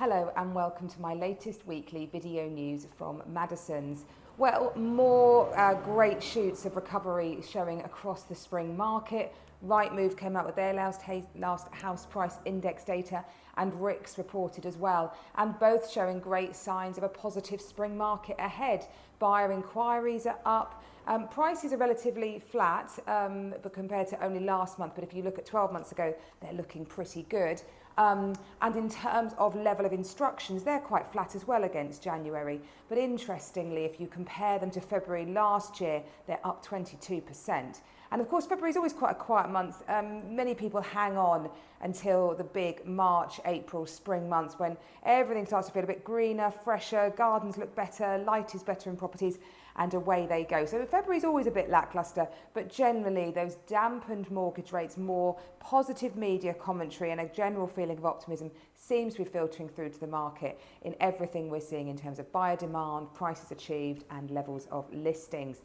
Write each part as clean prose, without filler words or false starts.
Hello and welcome to my latest weekly video news from Madison's. Well, more great shoots of recovery showing across the spring market. Rightmove came out with their last house price index data, and RICS reported as well, and both showing great signs of a positive spring market ahead. Buyer inquiries are up. Prices are relatively flat but compared to only last month, but if you look at 12 months ago, they're looking pretty good. And in terms of level of instructions, they're quite flat as well against January. But interestingly, if you compare them to February last year, they're up 22%. And of course, February is always quite a quiet month. Many people hang on until the big March, April, spring months when everything starts to feel a bit greener, fresher, gardens look better, light is better in properties, and away they go. So February is always a bit lackluster, but generally those dampened mortgage rates, more positive media commentary and a general feeling of optimism seems to be filtering through to the market in everything we're seeing in terms of buyer demand, prices achieved and levels of listings.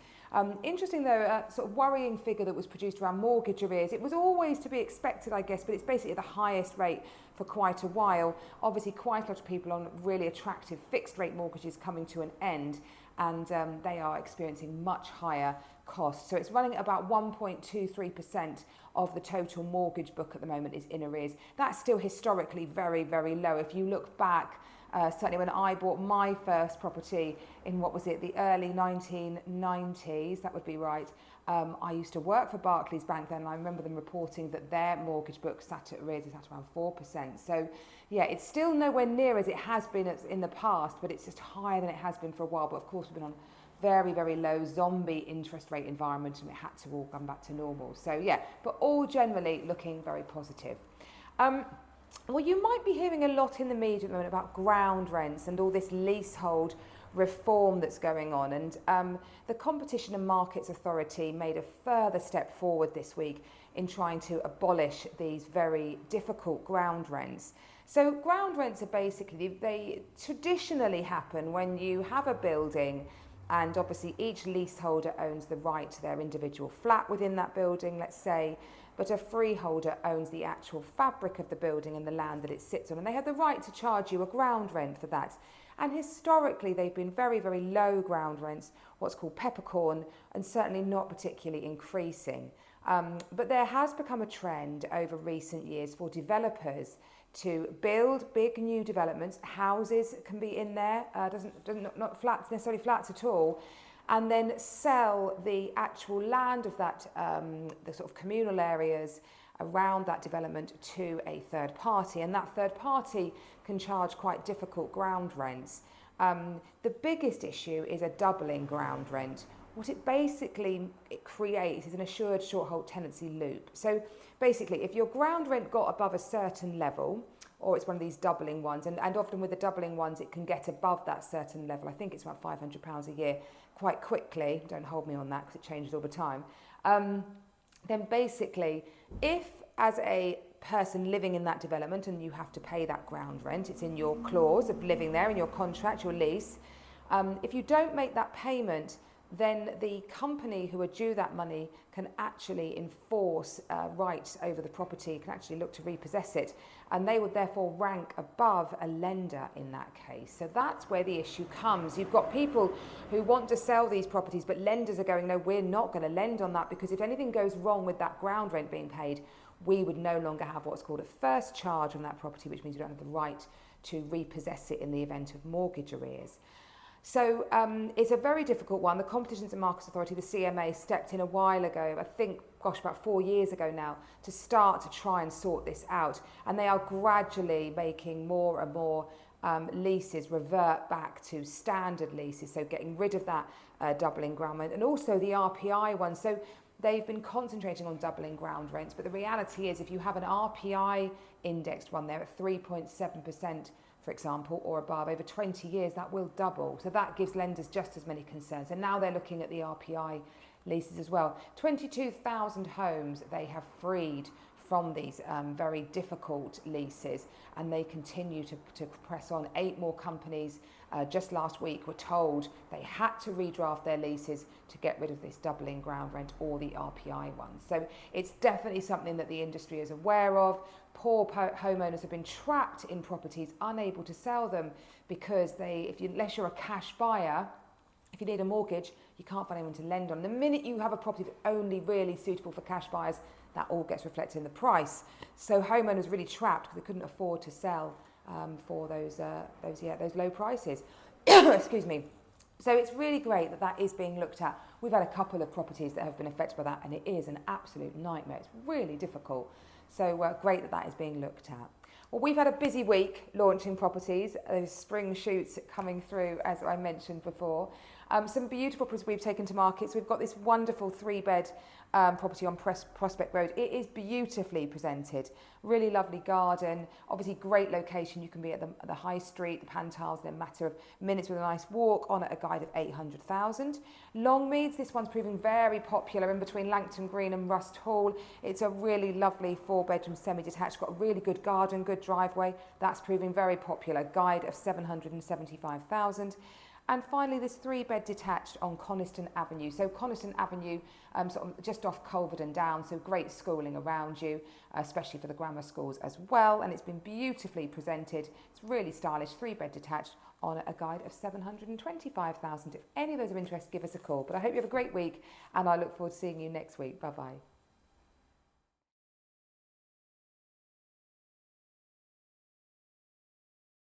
Interesting though, a sort of worrying figure that was produced around mortgage arrears. It was always to be expected, I guess, but it's basically the highest rate for quite a while. Obviously quite a lot of people on really attractive fixed rate mortgages coming to an end, and they are experiencing much higher costs. So it's running at about 1.23% of the total mortgage book at the moment is in arrears. That's still historically very, very low. If you look back, certainly when I bought my first property in, what was it, the early 1990s, that would be right. I used to work for Barclays Bank then, and I remember them reporting that their mortgage book sat at arrears is at around 4%. So yeah, it's still nowhere near as it has been in the past, but it's just higher than it has been for a while. But of course, we've been on very, very low zombie interest rate environment, and it had to all come back to normal. So yeah, but all generally looking very positive. Well, you might be hearing a lot in the media at the moment about ground rents and all this leasehold reform that's going on, and the Competition and Markets Authority made a further step forward this week in trying to abolish these very difficult ground rents. So ground rents are basically, they traditionally happen when you have a building and obviously each leaseholder owns the right to their individual flat within that building, let's say, but a freeholder owns the actual fabric of the building and the land that it sits on, and they have the right to charge you a ground rent for that. And historically, they've been very, very low ground rents, what's called peppercorn, and certainly not particularly increasing. But there has become a trend over recent years for developers to build big new developments. Houses can be in there, not flats, necessarily flats at all, and then sell the actual land of that, the sort of communal areas around that development to a third party, and that third party can charge quite difficult ground rents. The biggest issue is a doubling ground rent. What it basically creates is an assured short hold tenancy loop. So basically, if your ground rent got above a certain level, or it's one of these doubling ones, and often with the doubling ones it can get above that certain level, I think it's about £500 a year, quite quickly, don't hold me on that because it changes all the time, then basically, if as a person living in that development, and you have to pay that ground rent, it's in your clause of living there, in your contract, your lease, if you don't make that payment, then the company who are due that money can actually enforce rights over the property, can actually look to repossess it, and they would therefore rank above a lender in that case. So that's where the issue comes. You've got people who want to sell these properties, but lenders are going, no, we're not going to lend on that, because if anything goes wrong with that ground rent being paid, we would no longer have what's called a first charge on that property, which means you don't have the right to repossess it in the event of mortgage arrears. So it's a very difficult one. The Competition and Markets Authority, the CMA, stepped in a while ago, I think, gosh, about 4 years ago now, to start to try and sort this out. And they are gradually making more and more leases revert back to standard leases, so getting rid of that doubling ground rent, and also the RPI one. So they've been concentrating on doubling ground rents, but the reality is if you have an RPI indexed one there at 3.7%, for example, or above, over 20 years, that will double. So that gives lenders just as many concerns. And now they're looking at the RPI leases as well. 22,000 homes they have freed from these very difficult leases, and they continue to press on. 8 more companies just last week were told they had to redraft their leases to get rid of this doubling ground rent or the RPI ones. So it's definitely something that the industry is aware of. Poor homeowners have been trapped in properties, unable to sell them because unless you're a cash buyer, if you need a mortgage, you can't find anyone to lend on. The minute you have a property that's only really suitable for cash buyers, that all gets reflected in the price. So homeowners really trapped because they couldn't afford to sell for those low prices. Excuse me. So it's really great that is being looked at. We've had a couple of properties that have been affected by that, and it is an absolute nightmare. It's really difficult. So great that is being looked at. Well, we've had a busy week launching properties, those spring shoots coming through, as I mentioned before. Some beautiful properties we've taken to market. So we've got this wonderful 3-bed property on Prospect Road. It is beautifully presented, really lovely garden, obviously great location. You can be at the high street, the Pantiles, in a matter of minutes with a nice walk, on at a guide of 800,000. Longmeads, this one's proving very popular in between Langton Green and Rust Hall. It's a really lovely 4-bedroom semi-detached, got a really good garden, good driveway. That's proving very popular, guide of 775,000. And finally, this 3-bed detached on Coniston Avenue. So Coniston Avenue, sort of just off Culverden Down, so great schooling around you, especially for the grammar schools as well. And it's been beautifully presented. It's really stylish, 3-bed detached on a guide of 725,000. If any of those are interested, give us a call. But I hope you have a great week, and I look forward to seeing you next week. Bye-bye.